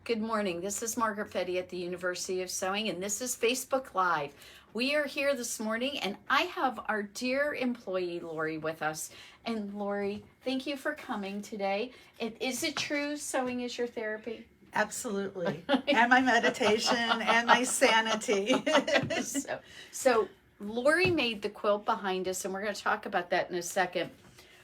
Good morning. This is Margaret Fetty at the University of Sewing, and this is Facebook Live. We are here this morning, and I have our dear employee, Lori, with us. And Lori, thank you for coming today. Is it true sewing is your therapy? Absolutely. And my meditation and my sanity. So Lori made the quilt behind us, and we're going to talk about that in a second.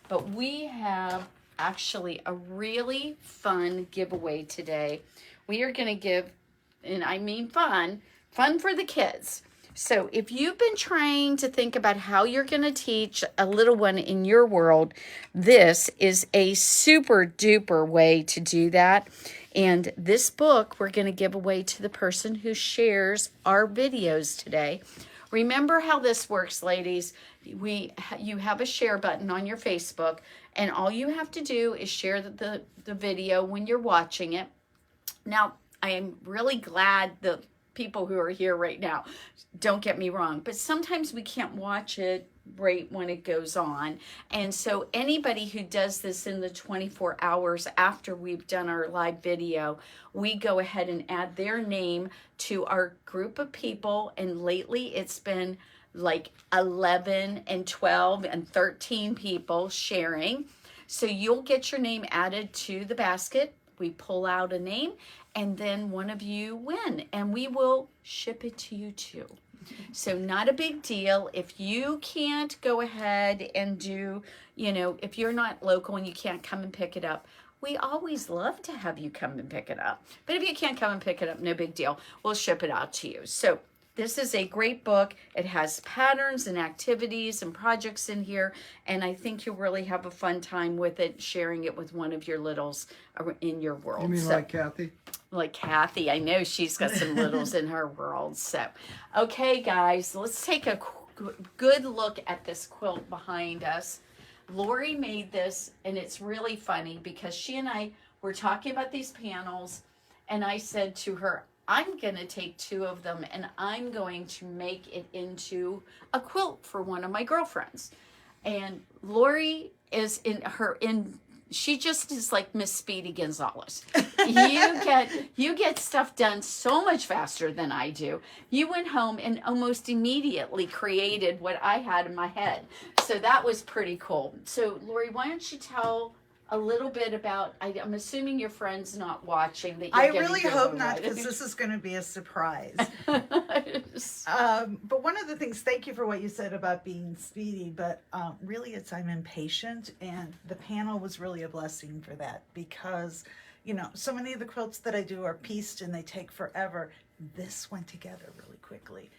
But we have actually a really fun giveaway today. We are going to give, and I mean fun for the kids. So if you've been trying to think about how you're going to teach a little one in your world, this is a super duper way to do that. And this book we're going to give away to the person who shares our videos today. Remember how this works, ladies. You have a share button on your Facebook, and all you have to do is share the video when you're watching it. Now, I am really glad the people who are here right now, don't get me wrong, but sometimes we can't watch it right when it goes on. And so anybody who does this in the 24 hours after we've done our live video, we go ahead and add their name to our group of people. And lately it's been like 11 and 12 and 13 people sharing. So you'll get your name added to the basket. We pull out a name, and then one of you win, and we will ship it to you too. So not a big deal. If you can't go ahead and do, if you're not local and you can't come and pick it up, we always love to have you come and pick it up. But if you can't come and pick it up, no big deal. We'll ship it out to you. So this is a great book. It has patterns and activities and projects in here, and I think you'll really have a fun time with it, sharing it with one of your littles in your world. You mean like Kathy? Like Kathy. I know she's got some littles in her world. So, okay, guys, let's take a good look at this quilt behind us. Lori made this, and it's really funny because she and I were talking about these panels, and I said to her, I'm going to take two of them and I'm going to make it into a quilt for one of my girlfriends. And Lori is she just is like Miss Speedy Gonzalez. You get stuff done so much faster than I do. You went home and almost immediately created what I had in my head. So that was pretty cool. So Lori, why don't you tell a little bit about, I'm assuming your friend's not watching. That I really hope not, because this is going to be a surprise. But one of the things, thank you for what you said about being speedy, but really I'm impatient, and the panel was really a blessing for that, because, so many of the quilts that I do are pieced and they take forever. This went together really quickly.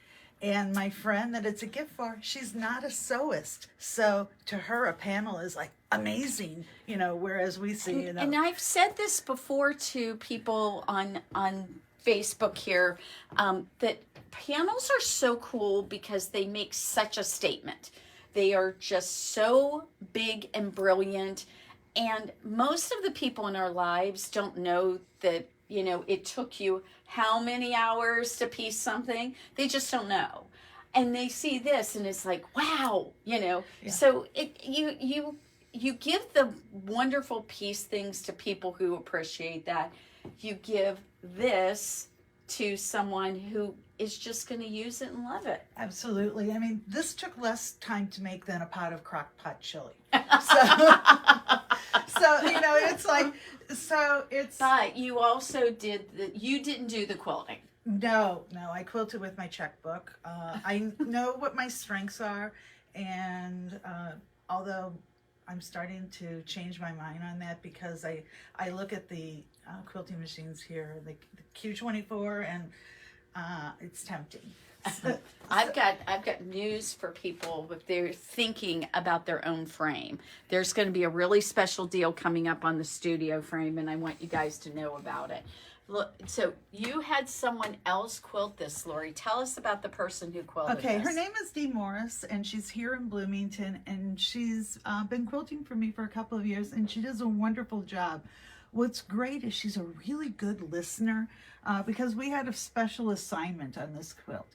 And my friend that it's a gift for, she's not a sewist. So to her, a panel is like amazing, whereas we see, And I've said this before to people on Facebook here, that panels are so cool because they make such a statement. They are just so big and brilliant. And most of the people in our lives don't know that, it took you how many hours to piece something. They just don't know. And they see this and it's like, wow, Yeah. So you give the wonderful piece things to people who appreciate that. You give this to someone who is just going to use it and love it. Absolutely. I mean, this took less time to make than a pot of crock pot chili. But you also you didn't do the quilting. No, I quilted with my checkbook. I know what my strengths are, and although I'm starting to change my mind on that, because I look at the quilting machines here, the Q24, and it's tempting. I've got news for people if they're thinking about their own frame. There's going to be a really special deal coming up on the studio frame, and I want you guys to know about it. Look, so you had someone else quilt this, Lori. Tell us about the person who quilted Okay, this. her name is Dee Morris, and she's here in Bloomington, and she's been quilting for me for a couple of years, and she does a wonderful job. What's great is she's a really good listener, because we had a special assignment on this quilt.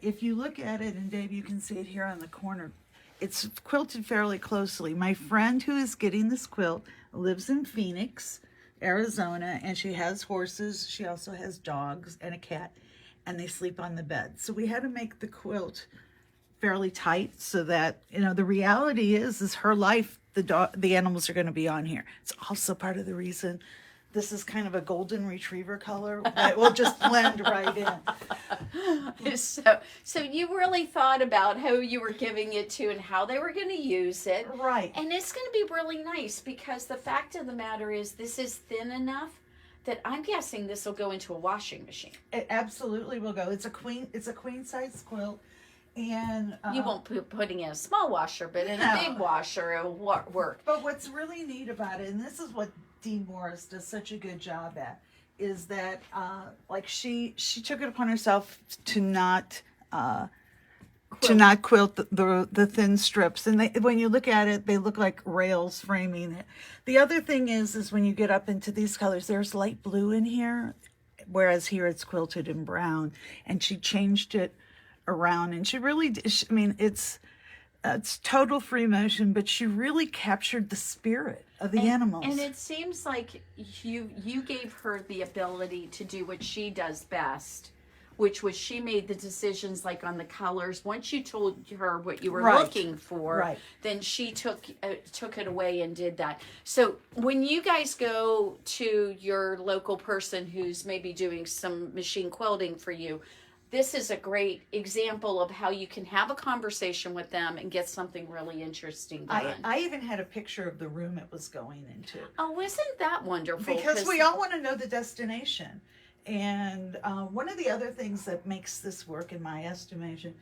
If you look at it, and Dave, you can see it here on the corner, it's quilted fairly closely. My friend who is getting this quilt lives in Phoenix, Arizona, and she has horses. She also has dogs and a cat, and they sleep on the bed. So we had to make the quilt fairly tight so that, you know, the reality is her life, the animals are going to be on here. It's also part of the reason this is kind of a golden retriever color that will just blend right in. So you really thought about who you were giving it to and how they were going to use it. Right. And it's going to be really nice because the fact of the matter is this is thin enough that I'm guessing this will go into a washing machine. It absolutely will go. It's a queen size quilt. And you won't be putting in a small washer, but in a big washer it will work. But what's really neat about it, and this is what Dean Morris does such a good job at, is that like she took it upon herself to not quilt the thin strips, and when you look at it, they look like rails framing it. The other thing is when you get up into these colors, there's light blue in here, whereas here it's quilted in brown, and she changed it around, and she really, I mean, it's total free motion, but she really captured the spirit of the animals. And it seems like you gave her the ability to do what she does best, which was she made the decisions like on the colors. Once you told her what you were looking for, then she took it away and did that. So when you guys go to your local person who's maybe doing some machine quilting for you, this is a great example of how you can have a conversation with them and get something really interesting done. I even had a picture of the room it was going into. Oh, isn't that wonderful? Because we all want to know the destination. And one of the other things that makes this work, in my estimation,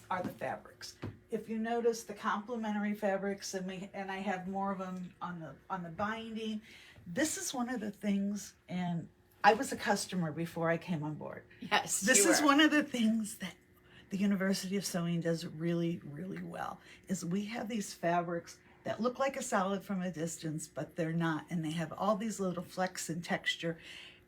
are the fabrics. If you notice the complementary fabrics, and I have more of them on the binding. This is one of the things, and I was a customer before I came on board. Yes, this is one of the things that the University of Sewing does really, really well, is we have these fabrics that look like a solid from a distance, but they're not, and they have all these little flecks in texture.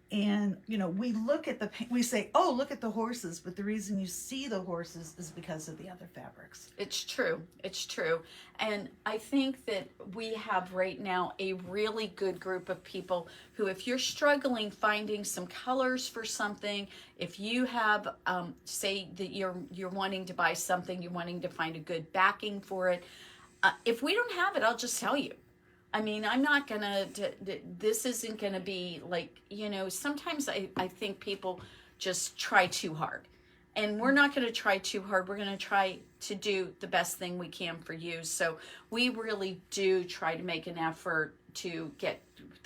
And, you know, we look at we say, oh, look at the horses, but the reason you see the horses is because of the other fabrics. It's true. It's true. And I think that we have right now a really good group of people who, if you're struggling finding some colors for something, if you have, say that you're wanting to buy something, you're wanting to find a good backing for it, if we don't have it, I'll just tell you. I mean, I'm not going to, this isn't going to be like, you know, sometimes I think people just try too hard. And we're not going to try too hard. We're going to try to do the best thing we can for you. So we really do try to make an effort to get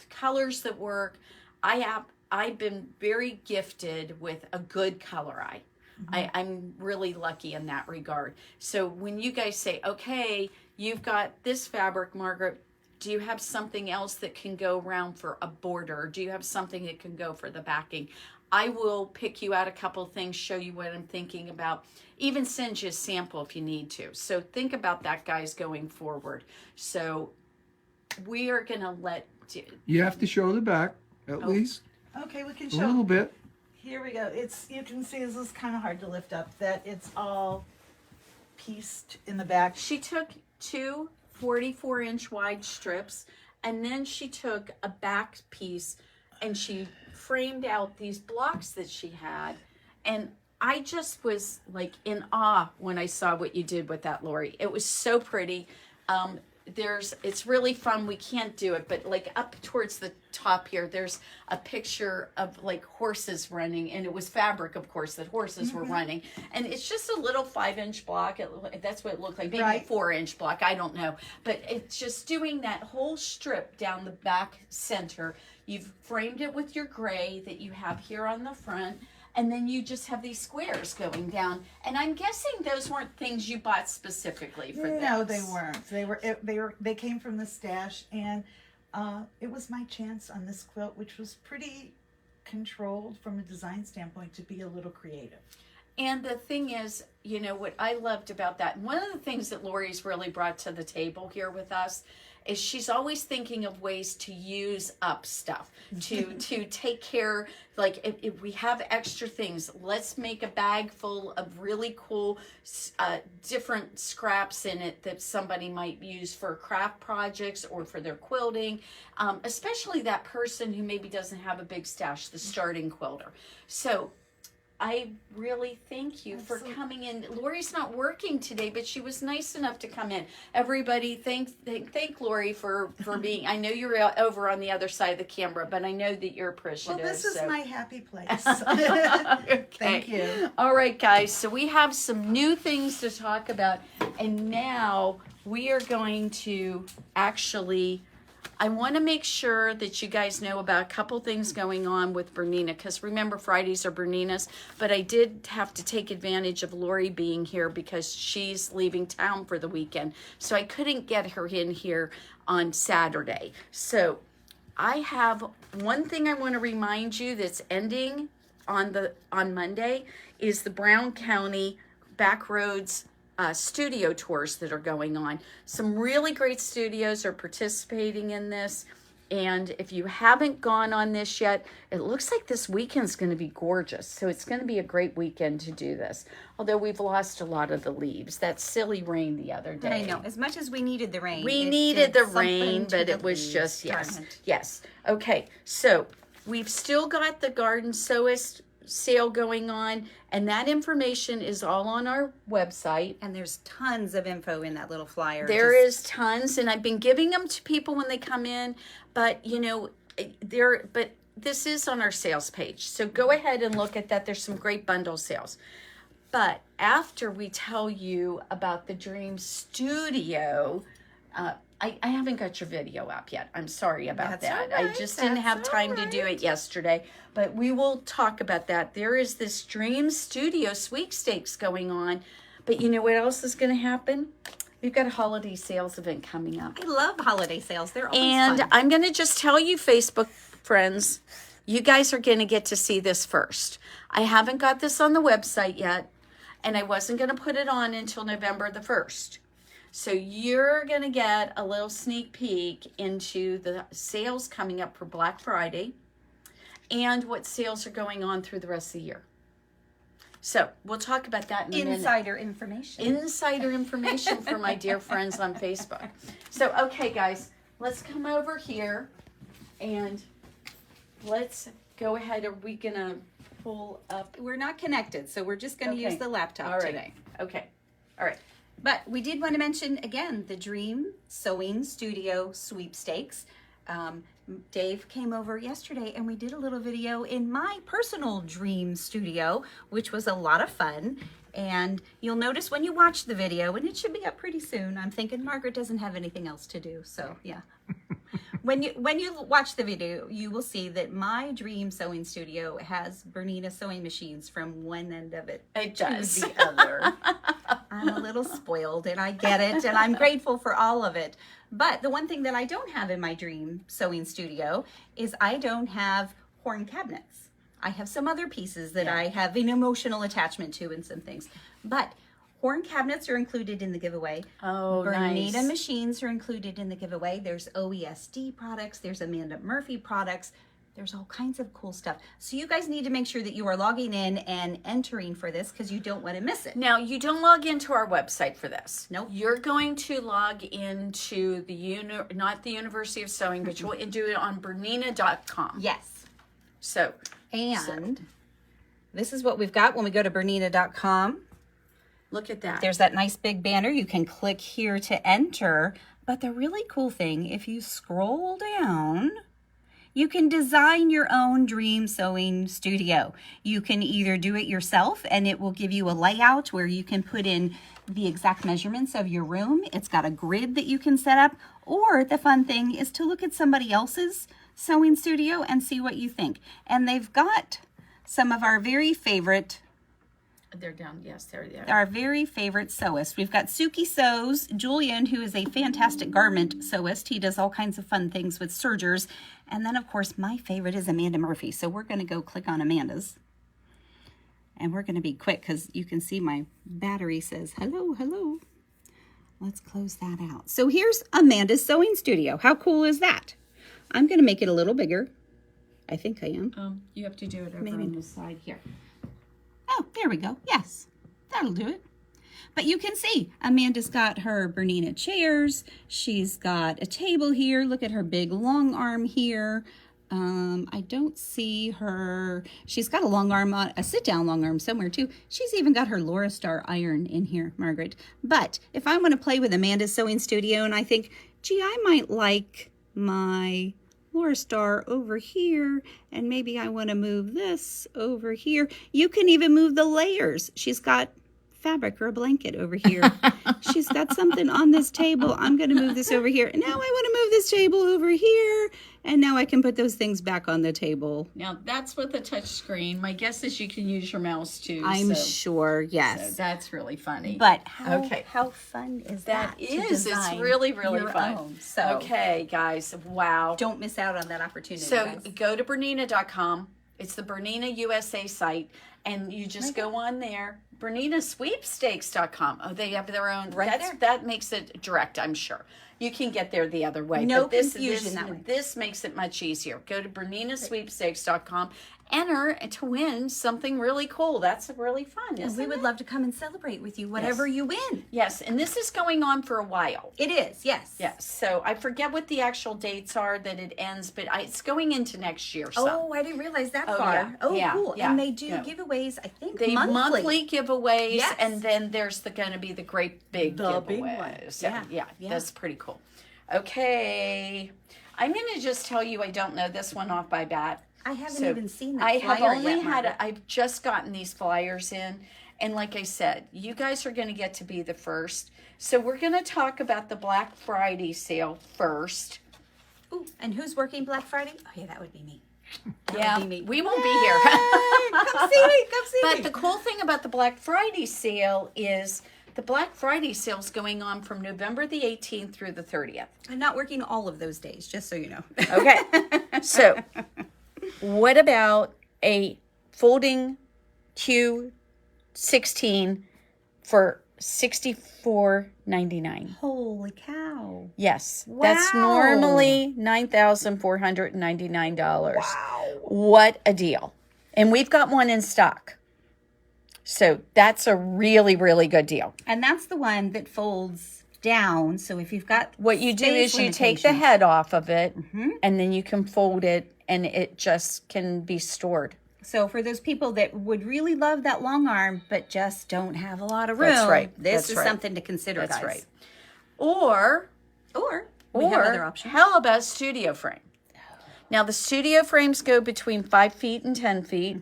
colors that work. I've been very gifted with a good color eye. Mm-hmm. I'm really lucky in that regard. So when you guys say, okay, you've got this fabric, Margaret, do you have something else that can go around for a border? Do you have something that can go for the backing? I will pick you out a couple of things, show you what I'm thinking about, even send you a sample if you need to. So think about that, guys, going forward. So we are going to let... You have to show the back, at least. Okay, we can show... A little bit. Here we go. You can see this is kind of hard to lift up, that it's all pieced in the back. She took two 44-inch wide strips, and then she took a back piece and she framed out these blocks that she had, and I just was like in awe when I saw what you did with that, Laurie. It was so pretty. It's really fun. We can't do it, but like up towards the top here, there's a picture of like horses running, and it was fabric, of course, that horses were running. And it's just a little 5-inch block. That's what it looked like, maybe a 4-inch block. I don't know. But it's just doing that whole strip down the back center. You've framed it with your gray that you have here on the front. And then you just have these squares going down. And I'm guessing those weren't things you bought specifically for this. No, they weren't. They came from the stash, and it was my chance on this quilt, which was pretty controlled from a design standpoint, to be a little creative. And the thing is, you know, what I loved about that, and one of the things that Lori's really brought to the table here with us is she's always thinking of ways to use up stuff, to take care, like if we have extra things, let's make a bag full of really cool different scraps in it that somebody might use for craft projects or for their quilting, especially that person who maybe doesn't have a big stash, the starting quilter. So I really thank you for coming in. Lori's not working today, but she was nice enough to come in. Everybody, thank Lori for being. I know you're over on the other side of the camera, but I know that you're appreciative. Well, this is my happy place. Okay. Thank you. All right, guys. So we have some new things to talk about, and now we are going to actually. I want to make sure that you guys know about a couple things going on with Bernina, because remember, Fridays are Bernina's, but I did have to take advantage of Lori being here because she's leaving town for the weekend. So I couldn't get her in here on Saturday. So I have one thing I want to remind you that's ending on Monday is the Brown County Backroads studio tours that are going on. Some really great studios are participating in this, and if you haven't gone on this yet, it looks like this weekend's going to be gorgeous. So it's going to be a great weekend to do this, although we've lost a lot of the leaves. That silly rain the other day. I know, as much as we needed the rain, we it needed did the rain, something but to it the was leaves. just Darn it. yes. Okay, so we've still got the Garden Sewist sale going on, and that information is all on our website. And there's tons of info in that little flyer. There is tons, and I've been giving them to people when they come in, but you know, but this is on our sales page, so go ahead and look at that. There's some great bundle sales. But after we tell you about the Dream Studio, I haven't got your video up yet. I'm sorry about That's that. all I right. just didn't have That's time all to do right. it yesterday, but we will talk about that. There is this Dream Studio Sweepstakes going on, but you know what else is going to happen? We've got a holiday sales event coming up. I love holiday sales. They're always And fun. I'm going to just tell you, Facebook friends, you guys are going to get to see this first. I haven't got this on the website yet, and I wasn't going to put it on until November the 1st. So you're going to get a little sneak peek into the sales coming up for Black Friday and what sales are going on through the rest of the year. So we'll talk about that in a minute. Insider information. Insider information for my dear friends on Facebook. So, okay, guys, let's come over here and let's go ahead. Are we going to pull up? We're not connected, so we're just going to Okay. use the laptop All right. today. Okay. All right. But we did want to mention, again, the Dream Sewing Studio Sweepstakes. Dave came over yesterday and we did a little video in my personal dream studio, which was a lot of fun. And you'll notice when you watch the video, and it should be up pretty soon, I'm thinking Margaret doesn't have anything else to do, so yeah. When you watch the video, you will see that my dream sewing studio has Bernina sewing machines from one end of it It to does. the other. I'm a little spoiled, and I get it, and I'm grateful for all of it. But the one thing that I don't have in my dream sewing studio is I don't have horn cabinets. I have some other pieces that I have an emotional attachment to and some things. But horn cabinets are included in the giveaway. Oh, Bernina nice. machines are included in the giveaway. There's OESD products. There's Amanda Murphy products. There's all kinds of cool stuff. So you guys need to make sure that you are logging in and entering for this because you don't want to miss it. Now, you don't log into our website for this. Nope. You're going to log into not the University of Sewing, but you'll do it on Bernina.com. Yes. So, And this is what we've got when we go to Bernina.com. look at that. There's that nice big banner. You can click here to enter. But the really cool thing, if you scroll down, you can design your own dream sewing studio. You can either do it yourself and it will give you a layout where you can put in the exact measurements of your room. It's got a grid that you can set up. Or the fun thing is to look at somebody else's sewing studio and see what you think. And they've got some of our very favorite They're down. Yes, there they are. our very favorite sewists. We've got Suki Sews, Julian, who is a fantastic garment sewist. He does all kinds of fun things with sergers. And then, of course, my favorite is Amanda Murphy. So we're going to go click on Amanda's. And we're going to be quick because you can see my battery says, hello, hello. Let's close that out. So here's Amanda's Sewing Studio. How cool is that? I'm going to make it a little bigger. I think I am. You have to do it over Maybe. on the side here. Oh, there we go. Yes, that'll do it. But you can see Amanda's got her Bernina chairs. She's got a table here. Look at her big long arm here. I don't see her. She's got a long arm, a sit-down long arm somewhere too. She's even got her Laura Star iron in here, Margaret. But if I want to play with Amanda's Sewing Studio and I think, gee, I might like my Laura Star over here, and maybe I want to move this over here. You can even move the layers. She's got fabric or a blanket over here. She's got something on this table. I'm going to move this over here. Now I want to move this table over here. And now I can put those things back on the table. Now that's with a touch screen. My guess is you can use your mouse too. I'm sure, So yes. that's really funny. But how, Okay. how fun is That to is, it's design really, really your fun. own? So Okay, guys, wow. don't miss out on that opportunity. So guys. go to Bernina.com. It's the Bernina USA site, and you just go on there. BerninaSweepstakes.com. Oh, they have their own. Right there. That makes it direct, I'm sure. You can get there the other way. No but this, confusion that way. This makes it much easier. Go to BerninaSweepstakes.com. Enter to win something really cool. That's really fun, And isn't we would it? love to come and celebrate with you, whatever you win. Yes, and this is going on for a while. It is, yes. Yes, so I forget what the actual dates are that it ends, but it's going into next year. So. Oh, I didn't realize that Oh, far. yeah, Oh, yeah, cool. yeah, And they do yeah. giveaways, I think, They monthly giveaways, Yes. and then there's going to be the great big The giveaways. big one. So, Yeah. that's pretty cool. Okay, I'm going to just tell you I don't know this one off by bat. I haven't So, even seen that I have flyer only yet, had Margaret. I've just gotten these flyers in, and like I said, you guys are going to get to be the first. So we're going to talk about the Black Friday sale first. Ooh, and who's working Black Friday? Oh, yeah, that would be me. Yeah, would be me. we won't be here. Come see me. Come see But me. the cool thing about the Black Friday sale is the Black Friday sale is going on from November the 18th through the 30th. I'm not working all of those days, just so you know. Okay. So, what about a folding Q16 for $64.99? Holy cow. Yes. That's Wow. normally $9,499. Wow. What a deal. And we've got one in stock. So that's a really, really good deal. And that's the one that folds down. So if you've got What you do space is you take the limitations- head off of it, and then you can fold it, and it just can be stored. So for those people that would really love that long arm, but just don't have a lot of room, That's right. this That's is right. something to consider, That's guys. right. Or Or we have other options. how about studio frame? Now the studio frames go between 5 feet and 10 feet.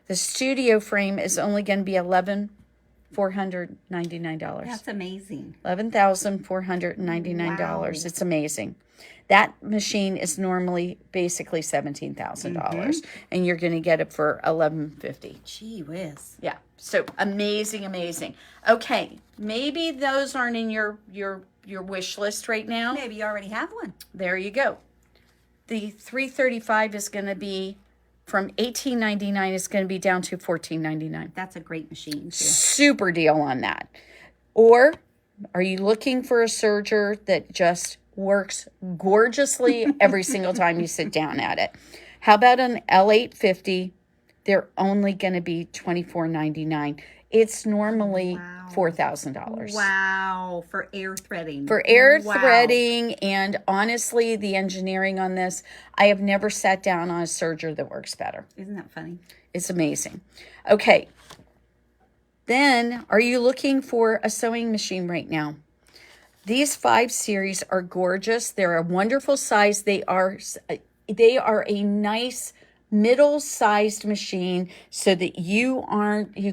The studio frame is only going to be $11,499. That's amazing. $11,499. Wow. It's amazing. That machine is normally basically $17,000, and you're going to get it for $11,550. Gee whiz. Yeah. So amazing, amazing. Okay, maybe those aren't in your wish list right now. Maybe you already have one. There you go. The 335 is going to be from $18.99. It's going to be down to $14.99. That's a great machine, too. Super deal on that. Or are you looking for a serger that just works gorgeously every single time you sit down at it? How about an L850? They're only going to be $24.99. It's normally $4,000. Wow. For air threading. For air Wow. threading, and honestly, the engineering on this, I have never sat down on a serger that works better. Isn't that funny? It's amazing. Okay. Then, are you looking for a sewing machine right now? These 5 series are gorgeous. They're a wonderful size. They are a nice middle-sized machine so that you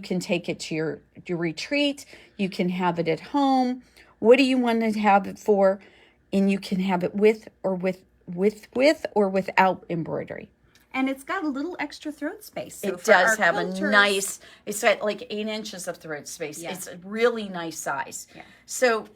can take it to your retreat. You can have it at home. What do you want to have it for? And you can have it with or without embroidery. And it's got a little extra throat space. So It for does our have quilters- a nice, it's got like 8 inches of throat space. Yeah. It's a really nice size. Yeah. So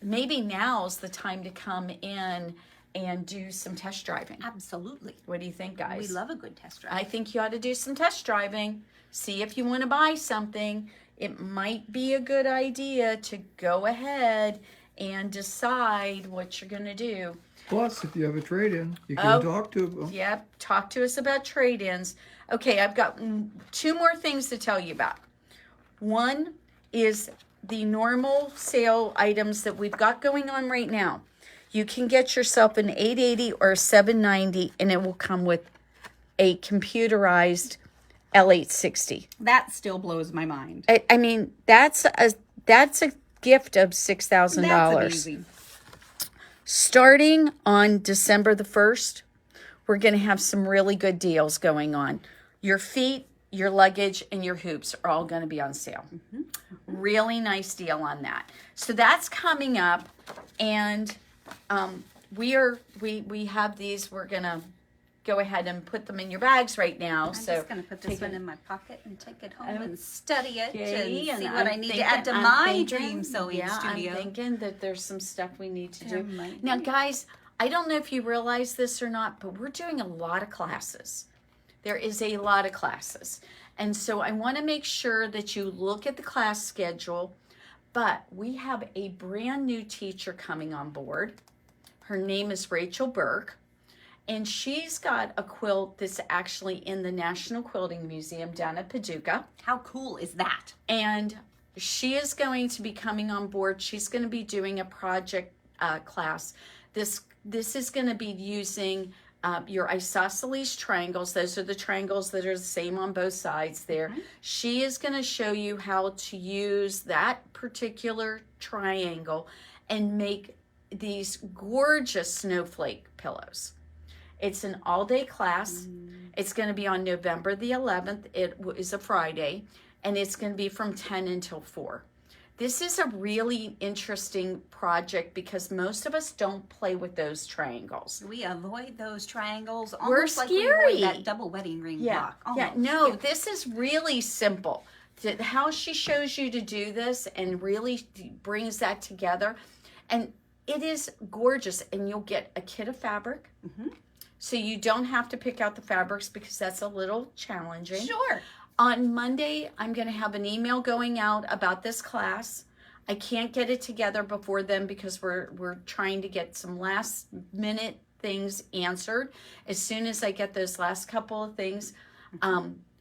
maybe now's the time to come in and do some test driving. Absolutely. What do you think, guys? We love a good test drive. I think you ought to do some test driving. See if you want to buy something. It might be a good idea to go ahead and decide what you're going to do. Plus, if you have a trade-in, you can talk to them. Yep, talk to us about trade-ins. Okay, I've got 2 more things to tell you about. One is the normal sale items that we've got going on right now. You can get yourself an $880 or a $790, and it will come with a computerized L860. That still blows my mind. I mean, that's a gift of $6,000. That's amazing. Starting on December the 1st, we're going to have some really good deals going on. Your feet, your luggage, and your hoops are all going to be on sale. Really nice deal on that. So that's coming up, and we have these. We're going to go ahead and put them in your bags right now. I'm so just going to put this one in my pocket and take it home and study it Okay, and see and what I'm I need thinking- to add to I'm my thinking- dream sewing studio. I'm thinking that there's some stuff we need to There do. might Now, be. guys, I don't know if you realize this or not, but we're doing a lot of classes. There is a lot of classes. And so I want to make sure that you look at the class schedule, but we have a brand new teacher coming on board. Her name is Rachel Burke. And she's got a quilt that's actually in the National Quilting Museum down at Paducah. How cool is that? And she is going to be coming on board. She's going to be doing a project class. This is going to be using your isosceles triangles. Those are the triangles that are the same on both sides there. She is going to show you how to use that particular triangle and make these gorgeous snowflake pillows. It's an all-day class. It's going to be on November the 11th. It is a Friday, and it's going to be from 10 until 4. This is a really interesting project because most of us don't play with those triangles. We avoid those triangles We're almost like we scary. avoid that double wedding ring block. Yeah, Almost. no, this is really simple. How she shows you to do this and really brings that together. And it is gorgeous, and you'll get a kit of fabric. So you don't have to pick out the fabrics because that's a little challenging. Sure. On Monday, I'm going to have an email going out about this class. I can't get it together before then because we're trying to get some last minute things answered. As soon as I get those last couple of things,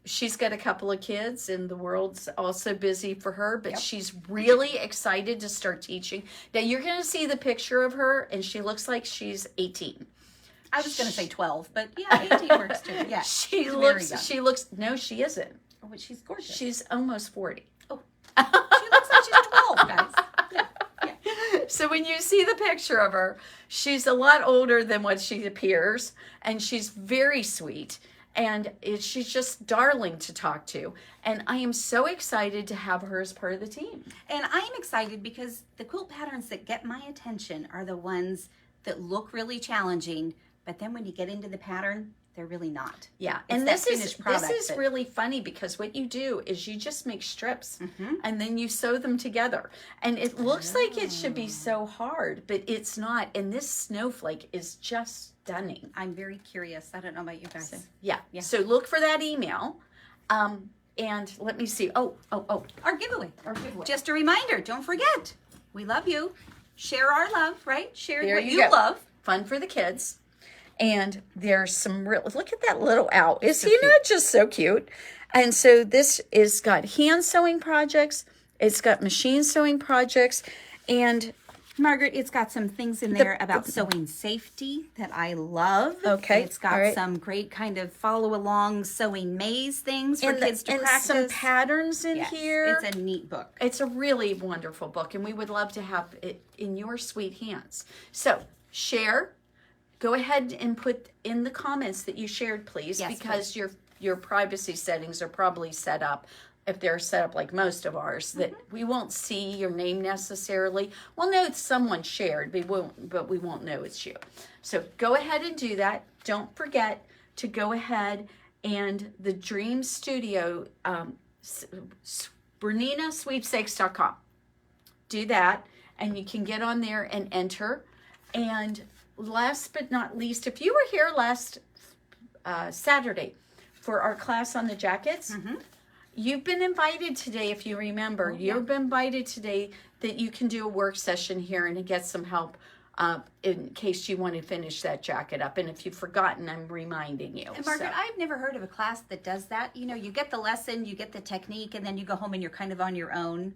she's got a couple of kids and the world's also busy for her, but she's really excited to start teaching. Now you're going to see the picture of her and she looks like she's 18. I was going to say 12, but yeah, 18 works too. Yeah. She very looks, no, she isn't. Oh, but she's gorgeous. She's almost 40. Oh, she looks like she's 12, guys. Yeah. So when you see the picture of her, she's a lot older than what she appears, and she's very sweet, and she's just darling to talk to. And I am so excited to have her as part of the team. And I'm excited because the quilt patterns that get my attention are the ones that look really challenging, but then when you get into the pattern, they're really not. Yeah, It's and that this is finished product that- really funny because what you do is you just make strips and then you sew them together. And it looks like it should be so hard, but it's not. And this snowflake is just stunning. I'm very curious. I don't know about you guys. Yeah. So look for that email. And let me see. Oh. Our giveaway. Just a reminder, don't forget, we love you. Share our love, right? Share There what you you go. love. Fun for the kids. And there's some real, look at that little owl. Is he cute. not just so cute? And so this is got hand sewing projects. It's got machine sewing projects. And Margaret, it's got some things in there about sewing safety that I love. Okay, It's got all right. some great kind of follow along sewing maze things for kids to and practice. some patterns in Yes, here. It's a neat book. It's a really wonderful book, and we would love to have it in your sweet hands. So share. Go ahead and put in the comments that you shared, please, Yes, because your privacy settings are probably set up. If they're set up like most of ours, that we won't see your name necessarily. We'll know it's someone shared, but we won't know it's you. So go ahead and do that. Don't forget to go ahead and the Dream Studio, BerninaSweepstakes.com. Do that, and you can get on there and enter. And last but not least, if you were here last Saturday for our class on the jackets, you've been invited today, if you remember. You've been invited today that you can do a work session here and get some help in case you want to finish that jacket up. And if you've forgotten, I'm reminding you. And Margaret, I've never heard of a class that does that. You know, you get the lesson, you get the technique, and then you go home and you're kind of on your own.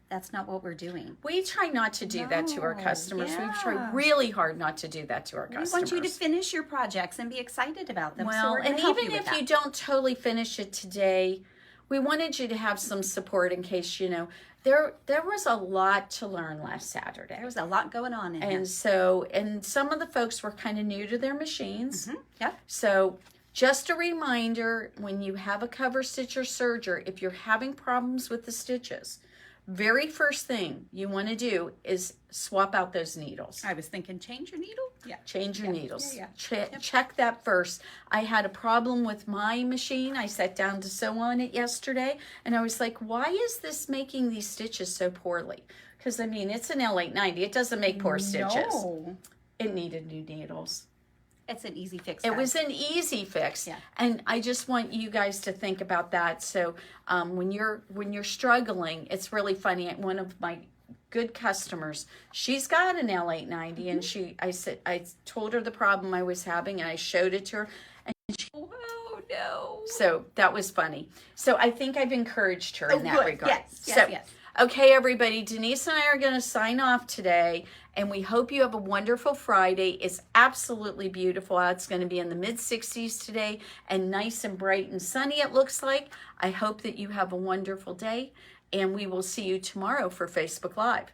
That's not what we're doing. We try not to do that to our customers. Yeah. We try really hard not to do that to our customers. We want you to finish your projects and be excited about them. Well, so we're and gonna help even you with if you that. don't totally finish it today, we wanted you to have some support in case, you know, there was a lot to learn last Saturday. There was a lot going on in here. And so, and some of the folks were kind of new to their machines. Yep. So just a reminder, when you have a cover stitch or serger, if you're having problems with the stitches, very first thing you want to do is swap out those needles. I was thinking, change your needle? Yeah. Change your needles. Yeah. Check that first. I had a problem with my machine. I sat down to sew on it yesterday, and I was like, why is this making these stitches so poorly? Because, I mean, it's an L890. It doesn't make poor stitches. No. It needed new needles. It's an easy fix. It guys. was an easy fix. Yeah. And I just want you guys to think about that. So when you're struggling, it's really funny. One of my good customers, she's got an L890, and I told her the problem I was having, and I showed it to her, and she, Oh, no. so that was funny. So I think I've encouraged her in that good. regard. Yes. Okay, everybody, Denise and I are going to sign off today, and we hope you have a wonderful Friday. It's absolutely beautiful out. It's going to be in the mid-60s today and nice and bright and sunny, it looks like. I hope that you have a wonderful day, and we will see you tomorrow for Facebook Live.